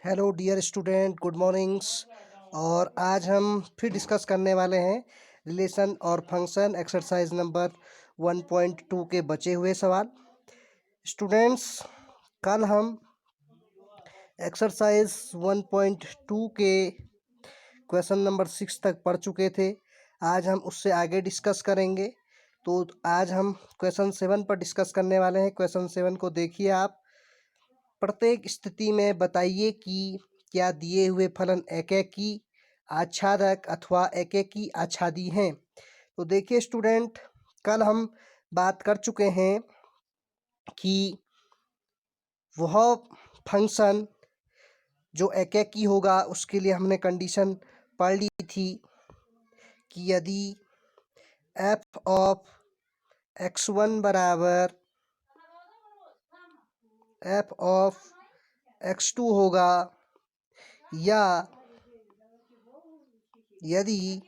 Hello dear student, good mornings. और आज हम फिर डिस्कस करने वाले हैं रिलेशन और फंक्शन एक्सरसाइज नंबर 1.2 के बचे हुए सवाल। स्टूडेंट्स, कल हम एक्सरसाइज 1.2 के क्वेश्चन नंबर 6 तक पढ़ चुके थे। आज हम उससे आगे डिस्कस करेंगे। तो आज हम क्वेश्चन 7 पर डिस्कस करने वाले हैं। क्वेश्चन 7 को देखिए आप। प्रत्येक स्थिति में बताइए कि क्या दिए हुए फलन एकेकी आच्छादक अथवा एकेकी आच्छादी हैं। तो देखिए स्टूडेंट, कल हम बात कर चुके हैं कि वह फंक्शन जो एकेकी होगा उसके लिए हमने कंडीशन पढ़ ली थी कि यदि एफ ऑफ x1 बराबर एफ ऑफ x2 होगा या यदि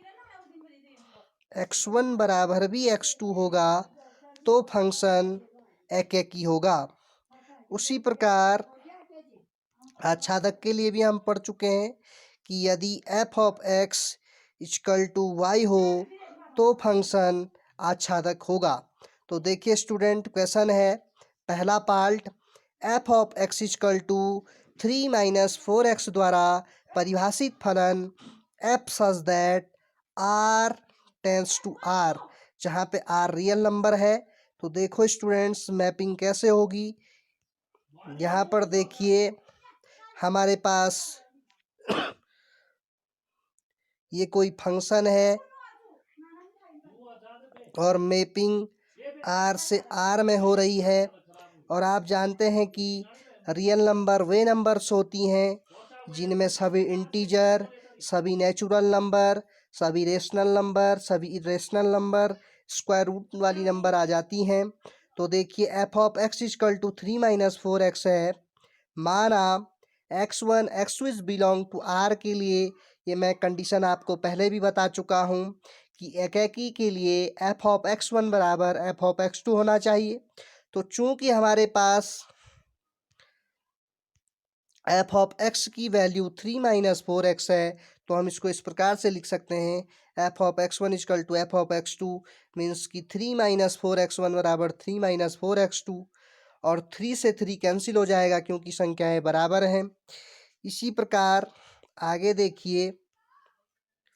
x1 बराबर भी x2 होगा तो फंक्शन एकेकी होगा। उसी प्रकार आच्छादक के लिए भी हम पढ़ चुके हैं कि यदि F of X equal to Y हो तो फंक्शन आच्छादक होगा। तो देखिए स्टूडेंट, क्वेश्चन है पहला part, F of X equal to 3-4x द्वारा परिभाषित फलन F such that R tends to R, जहाँ पे आर रियल नंबर है। तो देखो स्टूडेंट्स, मैपिंग कैसे होगी। यहाँ पर देखिए हमारे पास ये कोई फंक्शन है और मैपिंग आर से आर में हो रही है। और आप जानते हैं कि रियल नंबर वे नंबर्स होती हैं जिनमें सभी इंटीजर, सभी नेचुरल नंबर, सभी रेशनल नंबर, सभी इरेशनल नंबर, स्क्वायर रूट वाली नंबर आ जाती हैं। तो देखिए F of X equal to 3-4x है। माना x1 x2 is belong to are के लिए ये मैं कंडीशन आपको पहले भी बता चुका हूँ कि एकेकी के लिए एफ ऑफ x1 बराबर एफ ऑफ x2 होना चाहिए। तो चूंकि हमारे पास एफ ऑफ एक्स की वैल्यू 3-4x है तो हम इसको इस प्रकार से लिख सकते हैं f of x1 equal to f of x2 means कि 3-4x1 बराबर 3-4x2। और 3 से 3 कैंसिल हो जाएगा क्योंकि संख्याएं बराबर हैं। इसी प्रकार आगे देखिए,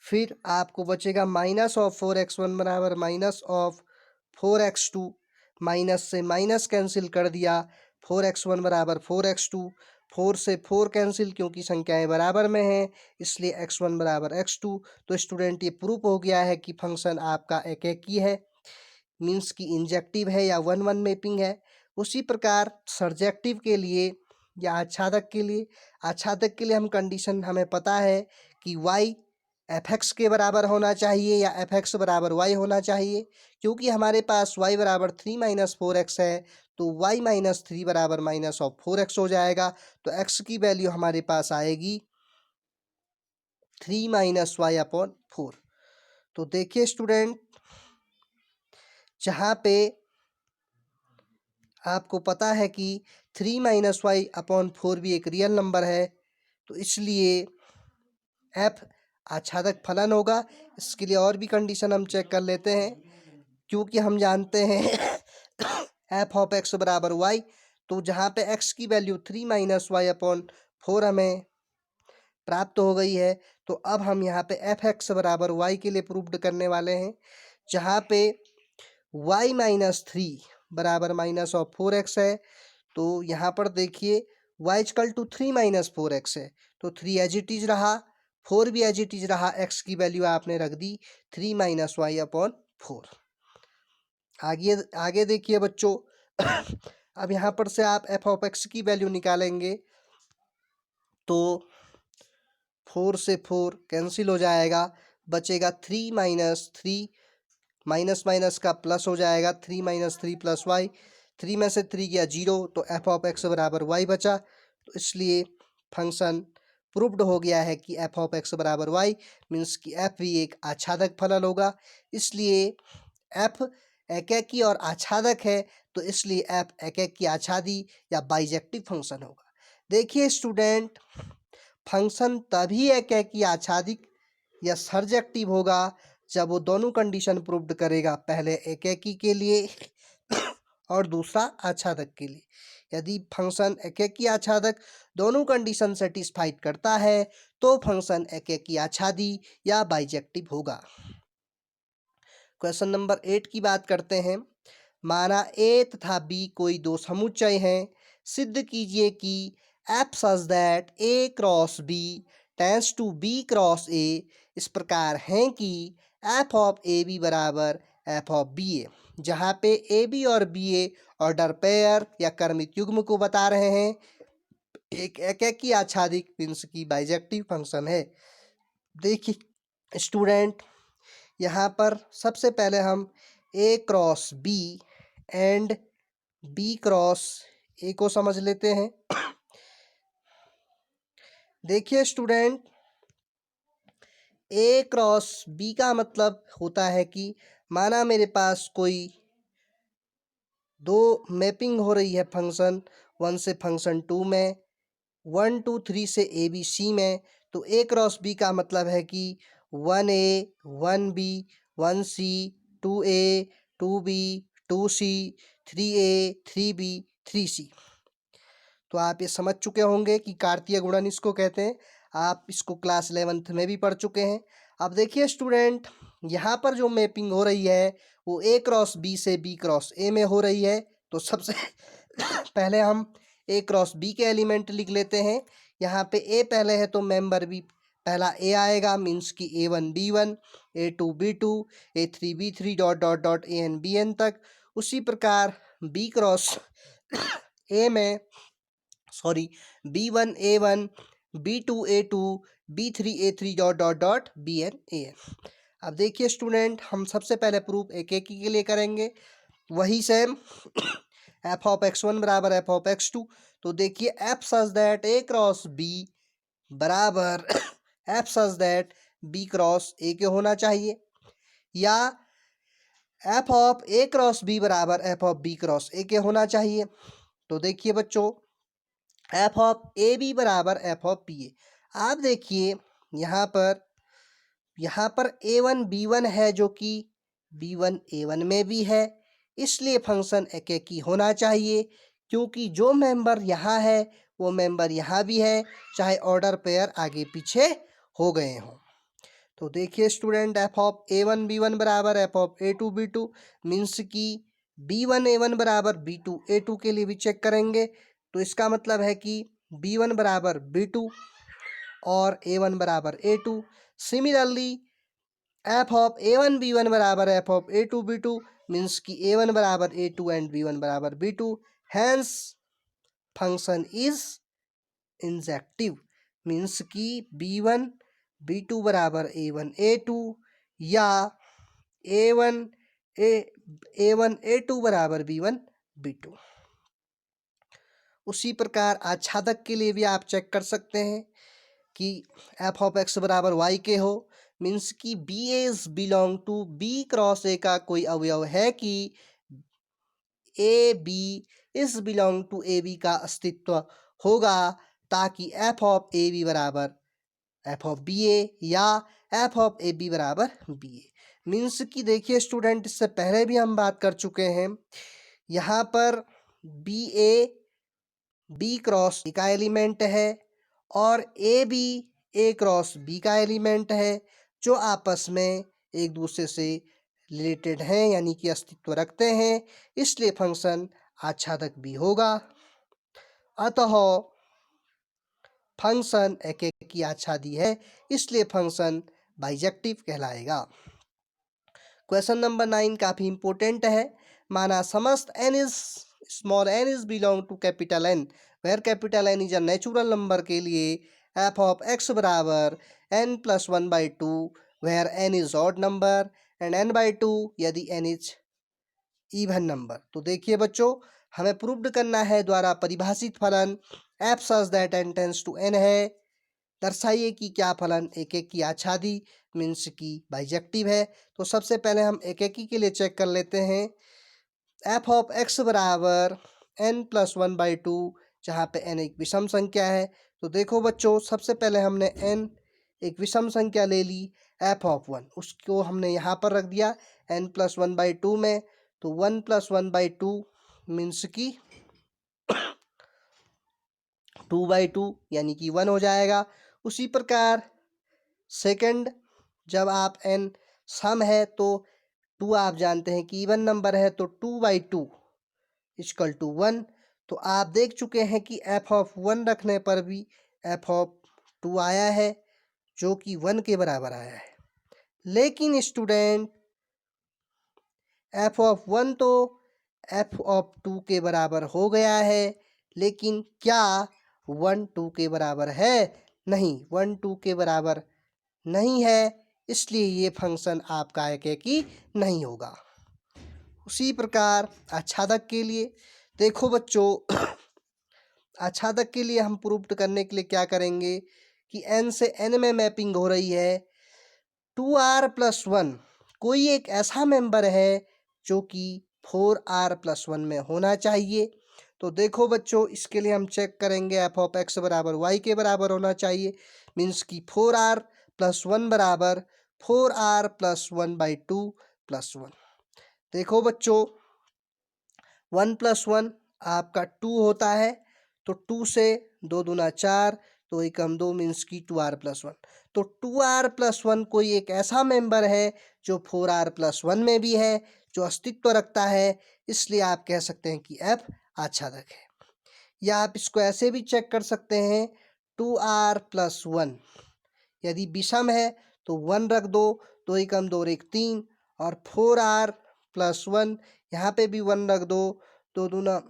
फिर आपको बचेगा -4x1 बराबर -4x2। माइनस से माइनस कैंसिल कर दिया, 4x1 बराबर 4x2। 4 से 4 कैंसिल क्योंकि संख्याएं बराबर में हैं, इसलिए x1 बराबर x2। तो स्टूडेंट, ये प्रूफ हो गया है कि फंक्शन आपका एकेकी है, मीन्स कि इंजेक्टिव है या 1-1 मैपिंग है। उसी प्रकार सर्जेक्टिव के लिए या आच्छादक के लिए हम कंडीशन हमें पता है कि y एफ एक्स के बराबर होना चाहिए या एफ एक्स बराबर वाई होना चाहिए। क्योंकि हमारे पास y बराबर 3-4x है तो y-3 बराबर -4x हो जाएगा। तो x की वैल्यू हमारे पास आएगी 3-y/4। तो देखिए स्टूडेंट, जहाँ पे आपको पता है कि 3-y/4 भी एक रियल नंबर है, तो इसलिए f आच्छादक फलन होगा। इसके लिए और भी कंडीशन हम चेक कर लेते हैं। क्योंकि हम जानते हैं एफ ऑफ एक्स बराबर वाई, तो जहाँ पे x की वैल्यू 3-y/4 हमें प्राप्त हो गई है, तो अब हम यहाँ पे एफ एक्स बराबर वाई के लिए प्रूव्ड करने वाले हैं, जहाँ पे y-3 बराबर -4x है। तो यहाँ पर देखिए y इक्वल टू 3-4x है तो 3 एज इट इज रहा, 4 भी एज इट इज रहा, x की वैल्यू आपने रख दी 3-y/4। आगे आगे देखिए बच्चों, अब यहाँ पर से आप एफ ऑफ एक्स की वैल्यू निकालेंगे तो 4 से 4 कैंसिल हो जाएगा, बचेगा 3-3, माइनस माइनस का प्लस हो जाएगा, 3-3 प्लस वाई, 3 में से 3 गया 0, तो एफ ऑफ एक्स बराबर वाई बचा। तो इसलिए फंक्शन प्रूव्ड हो गया है कि एफ ऑफ एक्स बराबर वाई, मीन्स कि एफ भी एक आच्छादक फलन होगा। इसलिए एफ एकेकी और आच्छादक है, तो इसलिए एफ एकेकी आच्छादी या बाइजेक्टिव फंक्शन होगा। देखिए स्टूडेंट, फंक्शन तभी एकेकी आच्छादित या सर्जेक्टिव होगा जब वो दोनों कंडीशन प्रूव्ड करेगा, पहले एकेकी के लिए और दूसरा आच्छादक के लिए। यदि फंक्शन एकेकी आच्छादक दोनों कंडीशन सेटिस्फाइड करता है तो फंक्शन एकेकी आच्छादी या बाइजेक्टिव होगा। क्वेश्चन नंबर 8 की बात करते हैं। माना ए तथा बी कोई दो समुच्चय हैं, सिद्ध कीजिए कि f such that A cross b tends to b cross a इस प्रकार हैं कि एफ ऑफ ए बी बराबर एफ ऑफ बी ए, जहाँ पे ए बी और बी ए ऑर्डर पेयर या क्रमिक युग्म को बता रहे हैं। एक एकेकी आच्छादित मीन्स की बाइजेक्टिव फंक्शन है। देखिए स्टूडेंट, यहाँ पर सबसे पहले हम A cross B and B cross A को समझ लेते हैं। देखिए स्टूडेंट, ए क्रॉस बी का मतलब होता है कि माना मेरे पास कोई दो मैपिंग हो रही है फंक्शन 1 से फंक्शन 2 में, 1 2 3 से ए बी सी में, तो ए क्रॉस बी का मतलब है कि 1A 1B 1C 2A 2B 2C 3A 3B 3C। तो आप ये समझ चुके होंगे कि कार्तीय गुणन इसको कहते हैं। आप इसको क्लास 11th में भी पढ़ चुके हैं। अब देखिए स्टूडेंट, यहाँ पर जो मैपिंग हो रही है वो ए क्रॉस बी से बी क्रॉस ए में हो रही है। तो सबसे पहले हम ए क्रॉस बी के एलिमेंट लिख लेते हैं। यहाँ पे ए पहले है तो मेंबर भी पहला ए आएगा, मीन्स कि A1 B1 A2 B2 A3 B3 dot dot dot AN BN तक। उसी प्रकार बी क्रॉस ए में B1 A1 B2 A2 B3 A3 dot dot dot BN AN। अब देखिए स्टूडेंट, हम सबसे पहले प्रूफ एकेकी के लिए करेंगे, वही सेम एफ ऑफ x1 बराबर एफ ऑफ x2। तो देखिए F such that A cross B बराबर F such that B cross A के होना चाहिए, या F of A cross B बराबर F of B cross A के होना चाहिए। तो देखिए बच्चों, एफ ऑफ ए बी बराबर एफ ऑफ बी ए। आप देखिए यहाँ पर A1 B1 है जो कि B1 A1 में भी है, इसलिए फंक्शन एकेकी होना चाहिए, क्योंकि जो मेंबर यहाँ है वो मेंबर यहाँ भी है, चाहे ऑर्डर पेयर आगे पीछे हो गए हों। तो देखिए student, F of A1 B1 बराबर F of A2 B2 means कि B1 A1 बराबर B2 A2 के लिए भी चेक करेंगे। तो इसका मतलब है कि B1 बराबर B2 और A1 बराबर A2। Similarly F of A1 B1 बराबर F of A2 B2 means कि A1 बराबर A2 एंड B1 बराबर B2। Hence function is injective, means कि B1 B2 बराबर A1 A2 या A1 A2 बराबर B1 B2। उसी प्रकार आच्छादक के लिए भी आप चेक कर सकते हैं कि एफ ऑफ एक्स बराबर वाई के हो, मीन्स कि b as belong to b cross a का कोई अवयव है कि a b is belong to a b का अस्तित्व होगा, ताकि एफ ऑफ ए बी बराबर एफ ऑफ बी ए या एफ ऑफ ए बी बराबर बी ए। मीन्स कि देखिए स्टूडेंट, इससे पहले भी हम बात कर चुके हैं, यहाँ पर b a b cross a का एलिमेंट है और a b a cross b का एलिमेंट है, जो आपस में एक दूसरे से रिलेटेड हैं, यानी कि अस्तित्व रखते हैं, इसलिए फंक्शन आच्छादक भी होगा। अतः फंक्शन एकेकी आच्छादी है, इसलिए फंक्शन बाइजेक्टिव कहलाएगा। क्वेश्चन नंबर 9 काफी इंपॉर्टेंट है। माना समस्त small n is belong to capital N where capital N is a natural number के लिए एफ ऑफ x बराबर n+1/2 where n is odd number and n/2 यदि n इज इवन नंबर। तो देखिए बच्चों, हमें प्रूव्ड करना है द्वारा परिभाषित फलन F such that n tends to n है। दर्शाइए कि क्या फलन एकेकी आच्छादी मीन्स की बाइजेक्टिव है। तो सबसे पहले हम एकेकी के लिए चेक कर लेते हैं। एफ ऑफ एक्स बराबर n+1/2, जहाँ पे n एक विषम संख्या है, तो देखो बच्चों, सबसे पहले हमने n एक विषम संख्या ले ली f(1), उसको हमने यहाँ पर रख दिया n+1/2 में। तो 1+1/2 मीन्स की 2/2 यानी कि 1 हो जाएगा। उसी प्रकार सेकंड, जब आप n सम है तो 2 आप जानते हैं कि इवन नंबर है, तो 2/2 = 1। तो आप देख चुके हैं कि f(1) रखने पर भी f(2) आया है, जो कि 1 के बराबर आया है। लेकिन स्टूडेंट, f(1) तो f(2) के बराबर हो गया है, लेकिन क्या 1 2 के बराबर है? नहीं, 1 2 के बराबर नहीं है, इसलिए ये फंक्शन आपका एकेकी नहीं होगा। उसी प्रकार आच्छादक के लिए देखो बच्चों, आच्छादक के लिए हम प्रूफ करने के लिए क्या करेंगे कि n से n में मैपिंग हो रही है। 2r+1 कोई एक ऐसा मेंबर है जो कि 4r+1 में होना चाहिए। तो देखो बच्चों, इसके लिए हम चेक करेंगे f(x) बराबर y के बराबर होना चाहिए, मीन्स कि 4r+1 बराबर 4r+1/2 + 1। देखो बच्चों, 1 + 1 आपका 2 होता है, तो 2 से 2 दूना 4, तो 1 कम 2 मीन्स की 2r+1। तो 2r+1 कोई एक ऐसा मेंबर है जो 4r+1 में भी है, जो अस्तित्व रखता है, इसलिए आप कह सकते हैं कि f आच्छादक है। या आप इसको ऐसे भी चेक कर सकते हैं, 2r+1 यदि विषम है तो 1 रख दो, 2 कम 2 और 1 3, और 4r+1 यहाँ पे भी 1 रख दो, 2 दूना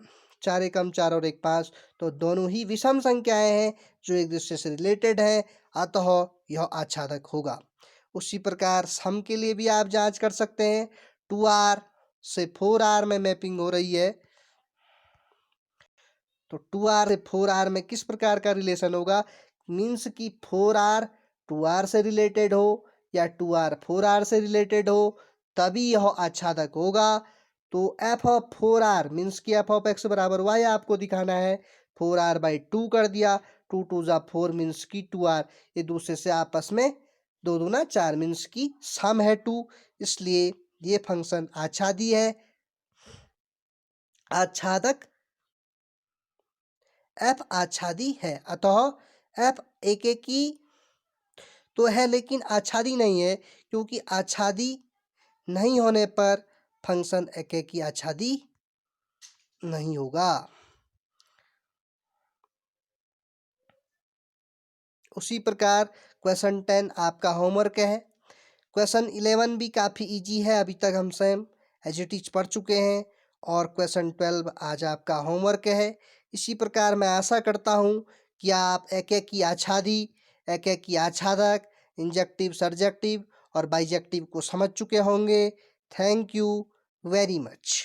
4 कम 4 और 1 5, तो दोनों ही विषम संख्याएं हैं जो एक दूसरे से रिलेटेड है, अतः यह आच्छादक होगा। उसी प्रकार सम के लिए भी आप जांच कर सकते हैं। 2r से 4r में मैपिंग हो रही है, तो 2r से 4r में किस प्रकार का रिलेशन होगा? मीन्स कि 4r 2r से रिलेटेड हो या 2r 4r से रिलेटेड हो, तभी यह आच्छादक होगा। तो f(4r) मीन्स कि f(x) बराबर y आपको दिखाना है। 4r/2 कर दिया, 2 2 जा 4 मीन्स की 2r, ये दूसरे से आपस में 2 दूना 4 मीन्स की सम है 2, इसलिए ये फंक्शन आच्छादी है। आच्छादक f आच्छादी है, अतः f एकेकी तो है लेकिन आच्छादी नहीं है, क्योंकि आच्छादी नहीं होने पर फंक्शन एकेकी आच्छादी नहीं होगा। उसी प्रकार क्वेश्चन 10 आपका होमवर्क है। क्वेश्चन 11 भी काफ़ी इजी है, अभी तक हम सेम एज इट इज पढ़ चुके हैं, और क्वेश्चन 12 आज आपका होमवर्क है। इसी प्रकार मैं आशा करता हूँ कि आप एकेकी आच्छादी, एकेकी आच्छादक, इंजेक्टिव, सर्जेक्टिव और बाइजेक्टिव को समझ चुके होंगे। Thank you very much.